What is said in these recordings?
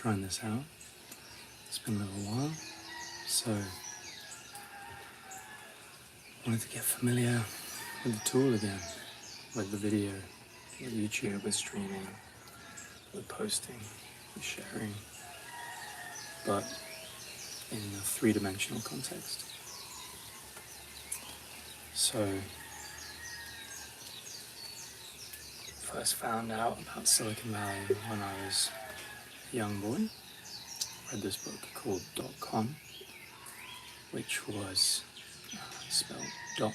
trying this out. It's been a little while, so wanted to get familiar with the tool again, with the video, with YouTube, with streaming, with posting, with sharing, but in a three-dimensional context. So, first found out about Silicon Valley when I was a young boy. Read this book called .com, which was spelled .com.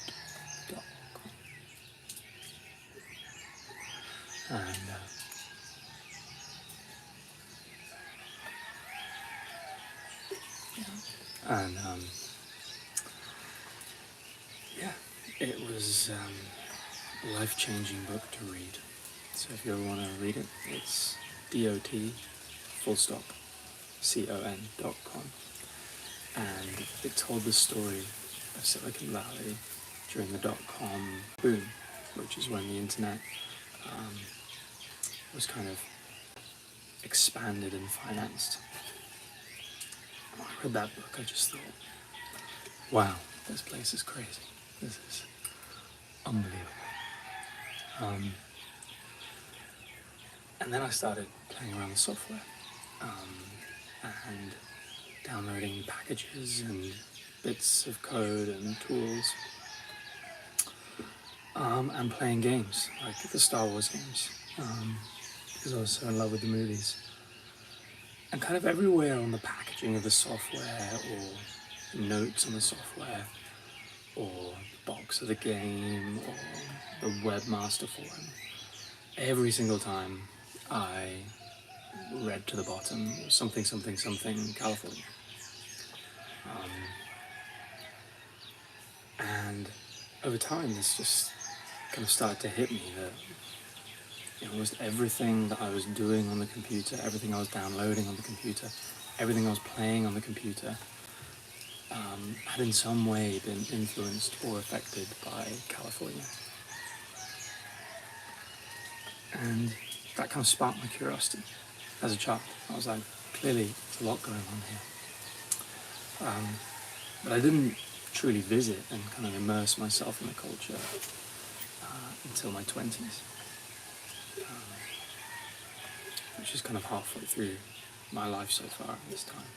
And yeah, it was a life-changing book to read. So if you ever want to read it, it's .con, and it told the story of Silicon Valley during the .com boom, which is when the internet was kind of expanded and financed. When I read that book, I just thought, wow, this place is crazy. This is unbelievable. And then I started playing around with software and downloading packages and bits of code and tools, and playing games, like the Star Wars games, because I was so in love with the movies. And kind of everywhere on the packaging of the software, or notes on the software, or the box of the game, or the webmaster forum, every single time I read to the bottom something California. And over time this just kind of started to hit me that almost everything that I was doing on the computer, everything I was downloading on the computer, everything I was playing on the computer had in some way been influenced or affected by California. And that kind of sparked my curiosity as a child. I was like, clearly there's a lot going on here. But I didn't truly visit and kind of immerse myself in the culture until my 20s, which is kind of halfway through my life so far at this time.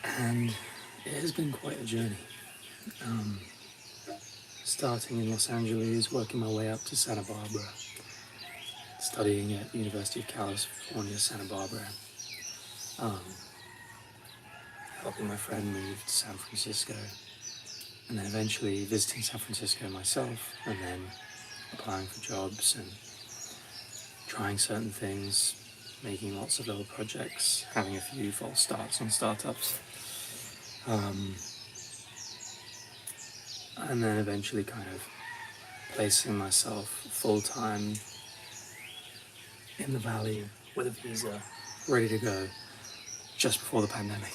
And it has been quite a journey. Starting in Los Angeles, working my way up to Santa Barbara, studying at the University of California, Santa Barbara, helping my friend move to San Francisco, and then eventually visiting San Francisco myself, and then applying for jobs and trying certain things, making lots of little projects, having a few false starts on startups, and then eventually kind of placing myself full-time in the Valley with a visa, ready to go, just before the pandemic.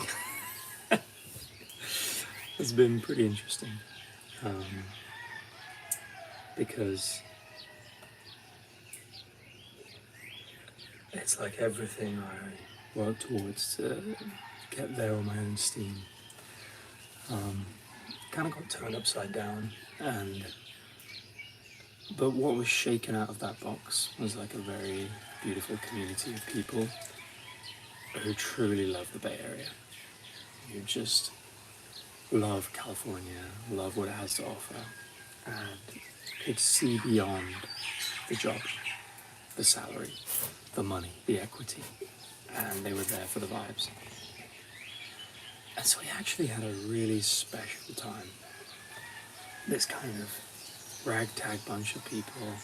It's been pretty interesting, because it's like everything I work towards to get there on my own steam kind of got turned upside down, but what was shaken out of that box was like a very beautiful community of people who truly love the Bay Area, who just love California, love what it has to offer, and could see beyond the job, the salary, the money, the equity, and they were there for the vibes. And so we actually had a really special time. This kind of ragtag bunch of people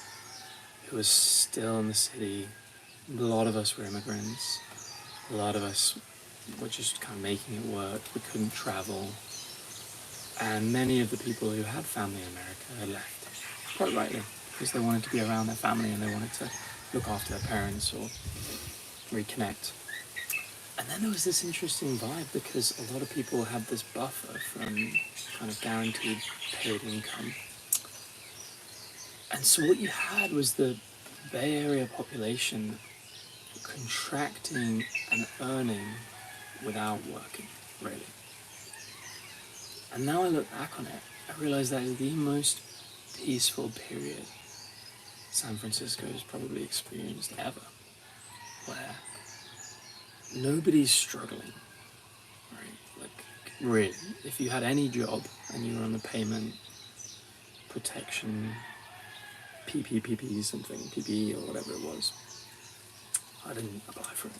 who was still in the city. A lot of us were immigrants. A lot of us were just kind of making it work. We couldn't travel. And many of the people who had family in America had left, quite rightly, because they wanted to be around their family and they wanted to look after their parents or reconnect. And then there was this interesting vibe because a lot of people had this buffer from kind of guaranteed paid income. And so what you had was the Bay Area population contracting and earning without working, really. And now I look back on it, I realize that is the most peaceful period San Francisco has probably experienced ever, where nobody's struggling, right? Like, really, if you had any job and you were on the payment protection PPPP something, PPE or whatever it was, I didn't apply for it.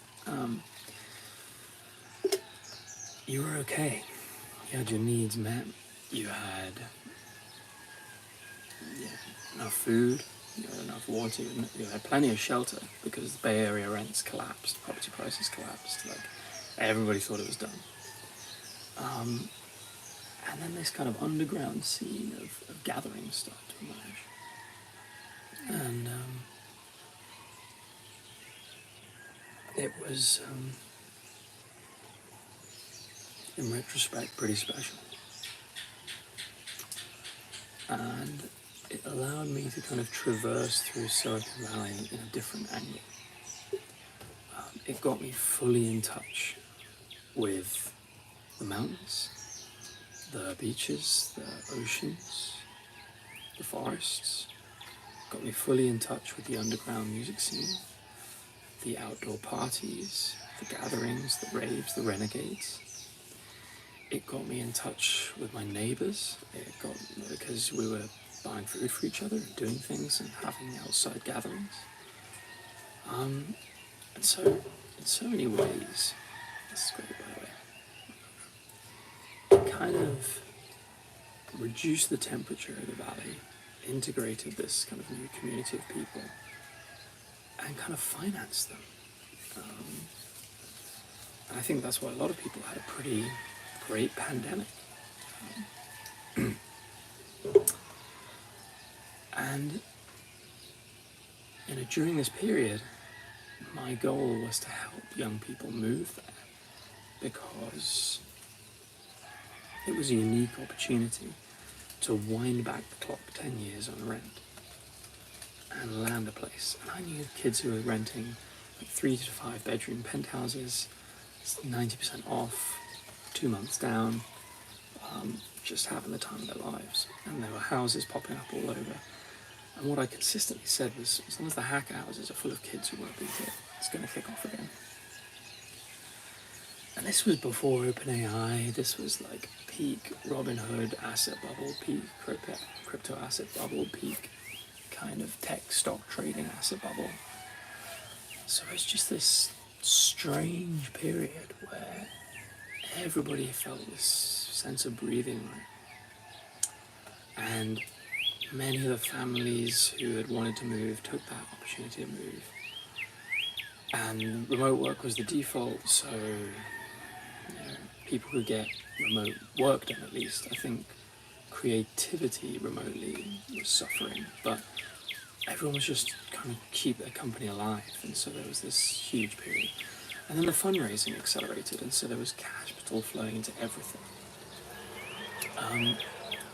You were okay. You had your needs met. You had enough food. You had enough water. You had plenty of shelter because the Bay Area rents collapsed, property prices collapsed. Like, everybody thought it was done. And then this kind of underground scene of gatherings started to emerge. And it was, in retrospect, pretty special. And it allowed me to kind of traverse through Silicon Valley in a different angle. It got me fully in touch with the mountains, the beaches, the oceans, the forests. Got me fully in touch with the underground music scene, the outdoor parties, the gatherings, the raves, the renegades. It got me in touch with my neighbors. Because we were buying food for each other and doing things and having outside gatherings. And so, in so many ways, this is great, by the way, it kind of reduced the temperature of the valley, integrated this kind of new community of people, and kind of financed them. And I think that's why a lot of people had a pretty great pandemic. And during this period, my goal was to help young people move there, because it was a unique opportunity to wind back the clock 10 years on rent and land a place. And I knew kids who were renting like 3 to 5 bedroom penthouses, 90% off, 2 months down, just having the time of their lives. And there were houses popping up all over. And what I consistently said was, as long as the hacker houses are full of kids who won't be here, it's going to kick off again. And this was before OpenAI. This was like peak Robinhood asset bubble, peak crypto asset bubble, peak kind of tech stock trading asset bubble. So it's just this strange period where everybody felt this sense of breathing room. And many of the families who had wanted to move took that opportunity to move. And remote work was the default, so people who get remote work done, at least, I think creativity remotely was suffering, but everyone was just kind of keep their company alive, and so there was this huge period. And then the fundraising accelerated, and so there was capital flowing into everything.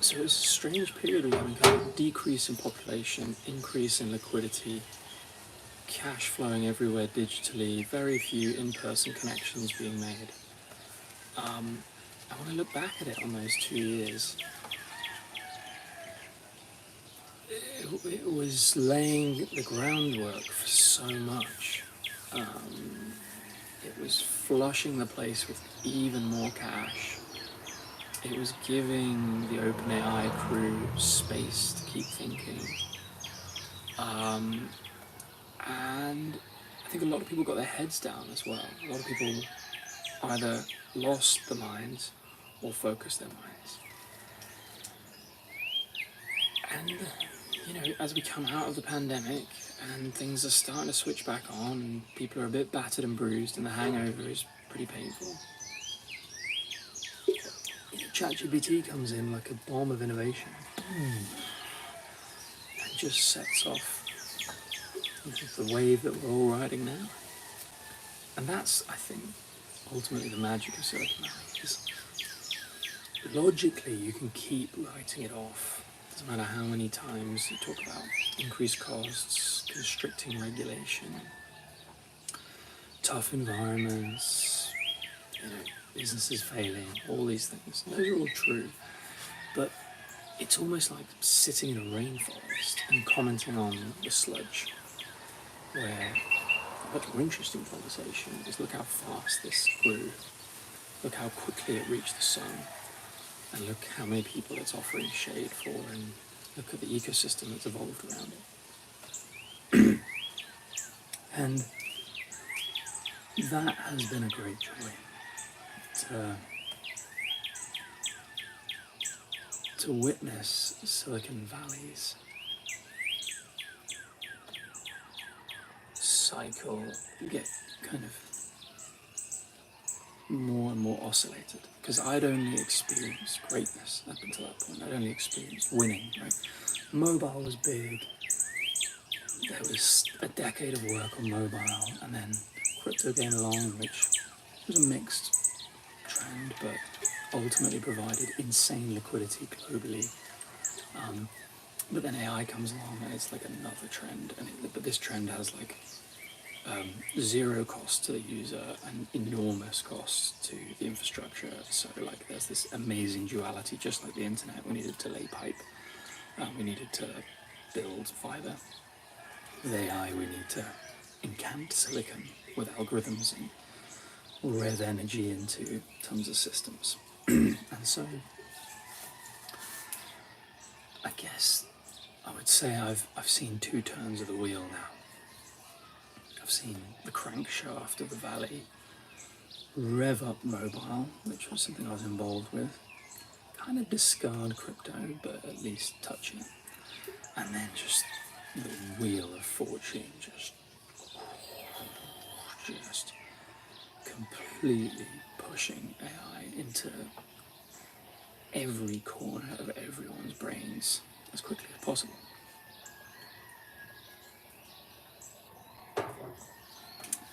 So it was a strange period of having kind of decrease in population, increase in liquidity, cash flowing everywhere digitally, very few in-person connections being made. I want to look back at it on those 2 years. It was laying the groundwork for so much. It was flushing the place with even more cash. It was giving the OpenAI crew space to keep thinking. And I think a lot of people got their heads down as well. A lot of people either lost their minds or focused their minds. And, as we come out of the pandemic and things are starting to switch back on and people are a bit battered and bruised and the hangover is pretty painful, ChatGPT comes in like a bomb of innovation and just sets off the wave that we're all riding now. And that's, I think, ultimately the magic of Silicon Valley. Is logically, you can keep writing it off. Doesn't matter how many times you talk about increased costs, constricting regulation. tough environments, businesses failing, all these things. Those are all true. But it's almost like sitting in a rainforest and commenting on the sludge, where a much more interesting conversation is look how fast this grew, look how quickly it reached the sun, and look how many people it's offering shade for, and look at the ecosystem that's evolved around it. And that has been a great joy to witness Silicon Valley's cycle get kind of more and more oscillated, because I'd only experienced greatness up until that point. I'd only experienced winning, right? Mobile was big. There was a decade of work on mobile, and then crypto came along, which was a mixed trend, but ultimately provided insane liquidity globally. But then AI comes along, and it's like another trend, but this trend has like zero cost to the user and enormous cost to the infrastructure. So like there's this amazing duality, just like the internet. We needed to lay pipe, we needed to build fiber. With AI, we need to encant silicon with algorithms and rev energy into tons of systems. And so I guess I would say I've seen two turns of the wheel now. I've seen the crankshaft of the valley rev up mobile, which was something I was involved with, kind of discard crypto, but at least touch it. And then just the wheel of fortune just completely pushing AI into every corner of everyone's brains as quickly as possible.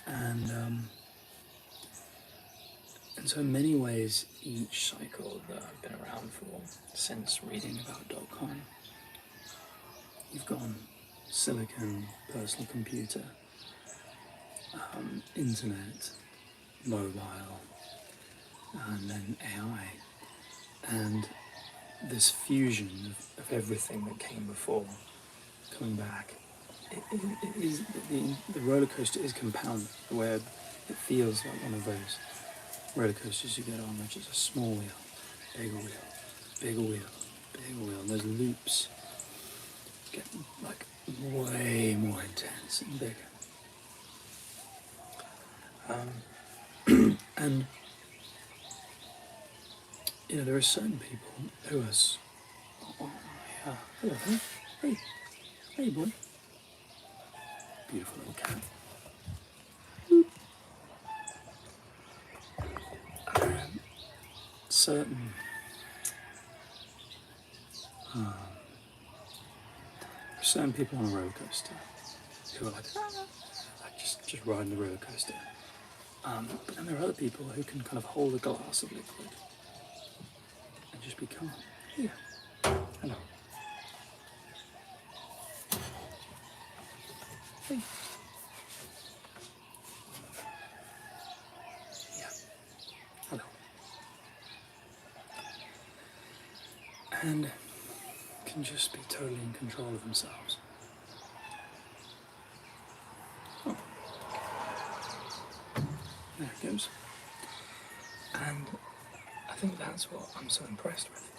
And so in many ways, each cycle that I've been around for since reading about .com, you've gone silicon, personal computer, internet, mobile, and then AI. And this fusion of everything that came before coming back, the roller coaster is compounded, where it feels like one of those roller coasters you get on, which is a small wheel, bigger wheel, bigger wheel, bigger wheel, and those loops get like way more intense and bigger. And there are certain people who are, yeah, hello, hey boy, beautiful little cat. Certain people on a roller coaster who are like just riding the roller coaster. But then there are other people who can kind of hold a glass of liquid and just be calm. Here, hello. Hey. Yeah, hello. And can just be totally in control of themselves. Oh. There it goes. And I think that's what I'm so impressed with,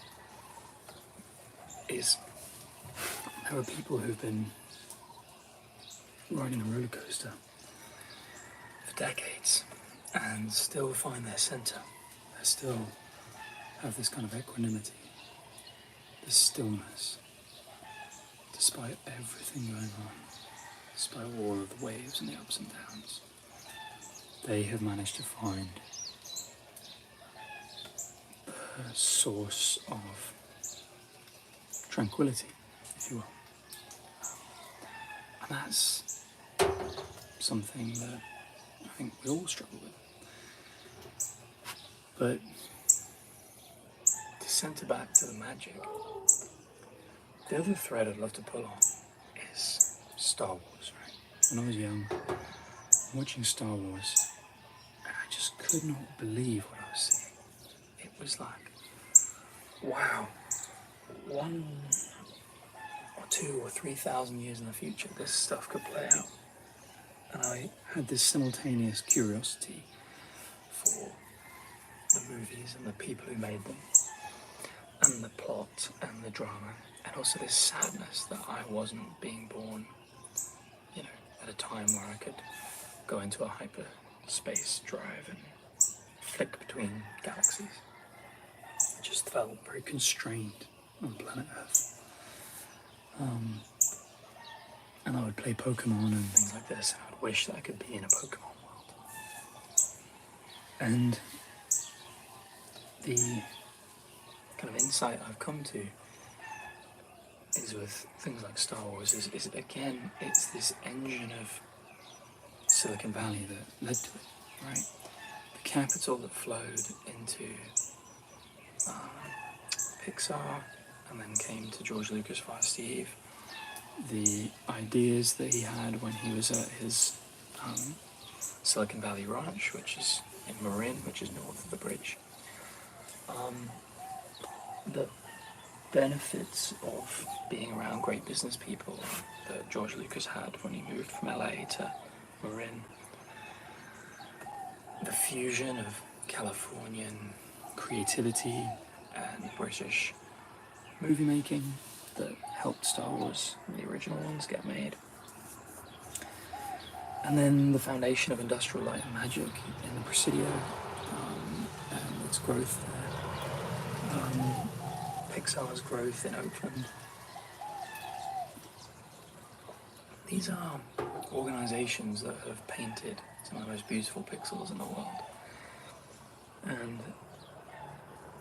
is there are people who've been riding a roller coaster for decades and still find their center. They still have this kind of equanimity, this stillness, despite everything going on, despite all of the waves and the ups and downs. They have managed to find a source of tranquility, if you will. And that's something that I think we all struggle with. But to center back to the magic, the other thread I'd love to pull on is Star Wars, right? When I was young, watching Star Wars, and I just could not believe what I was seeing. It was like, wow, 1 or 2 or 3 thousand years in the future, this stuff could play out. And I had this simultaneous curiosity for the movies and the people who made them, and the plot and the drama, and also this sadness that I wasn't being born, at a time where I could go into a hyperspace drive and flick between galaxies. I just felt very constrained on planet Earth. And I would play Pokemon and things like this, and I would wish that I could be in a Pokemon world. And the kind of insight I've come to is with things like Star Wars is again, it's this engine of Silicon Valley that led to it, right? The capital that flowed into Pixar and then came to George Lucas via Steve. The ideas that he had when he was at his Silicon Valley Ranch, which is in Marin, which is north of the bridge. The benefits of being around great business people that George Lucas had when he moved from LA to Marin. The fusion of Californian creativity and British movie making that helped Star Wars, the original ones, get made. And then the foundation of Industrial Light and Magic in the Presidio, and its growth there. Pixar's growth in Oakland. These are organizations that have painted some of the most beautiful pixels in the world. And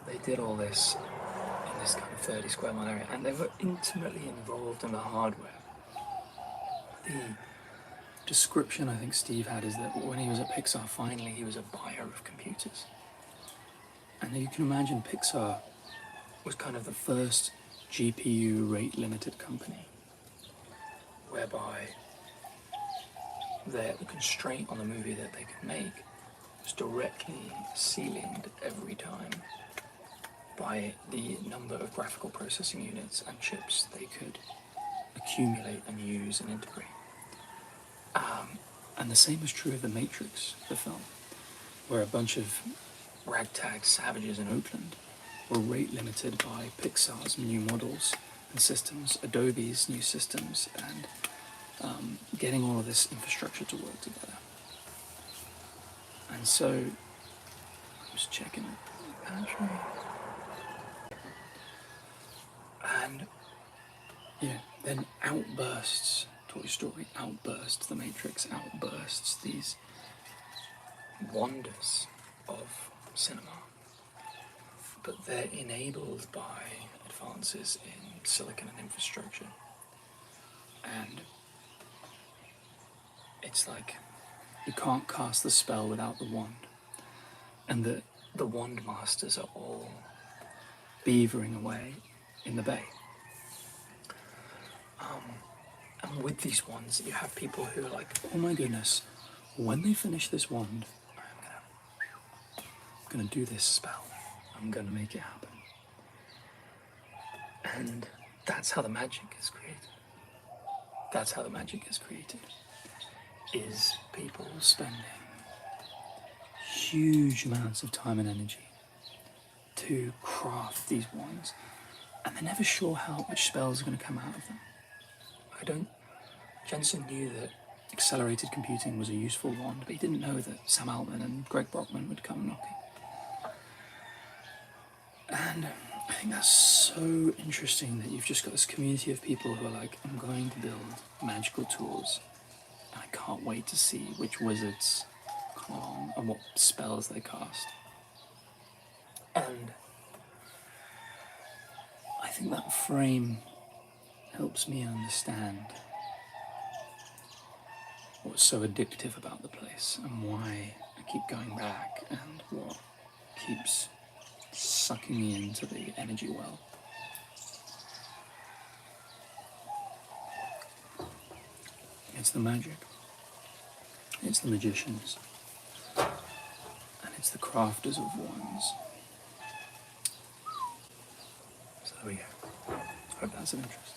they did all this in this kind of 30 square mile area, and they were intimately involved in the hardware. The description I think Steve had is that when he was at Pixar, finally he was a buyer of computers. And you can imagine Pixar was kind of the first GPU rate limited company, whereby the constraint on the movie that they could make was directly ceilinged every time by the number of graphical processing units and chips they could accumulate and use and integrate. And the same is true of The Matrix, the film, where a bunch of ragtag savages in Oakland were rate limited by Pixar's new models and systems, Adobe's new systems, and getting all of this infrastructure to work together. And so, I'm just checking the pantry. And then outbursts, Toy Story outbursts, The Matrix outbursts, these wonders of cinema. But they're enabled by advances in silicon and infrastructure. And it's like you can't cast the spell without the wand. And the wand masters are all beavering away in the bay. And with these wands, you have people who are like, oh my goodness, when they finish this wand, I'm gonna do this spell. I'm gonna make it happen. And that's how the magic is created. That's how the magic is created. Is people spending huge amounts of time and energy to craft these wands, and they're never sure which spells are going to come out of them. Jensen knew that accelerated computing was a useful wand, but he didn't know that Sam Altman and Greg Brockman would come knocking. And I think that's so interesting that you've just got this community of people who are like, I'm going to build magical tools, and I can't wait to see which wizards come along and what spells they cast. And I think that frame helps me understand what's so addictive about the place and why I keep going back and what keeps sucking me into the energy well. It's the magic. it's the magicians, and it's the crafters of wands. So there we go. Hope that's of interest.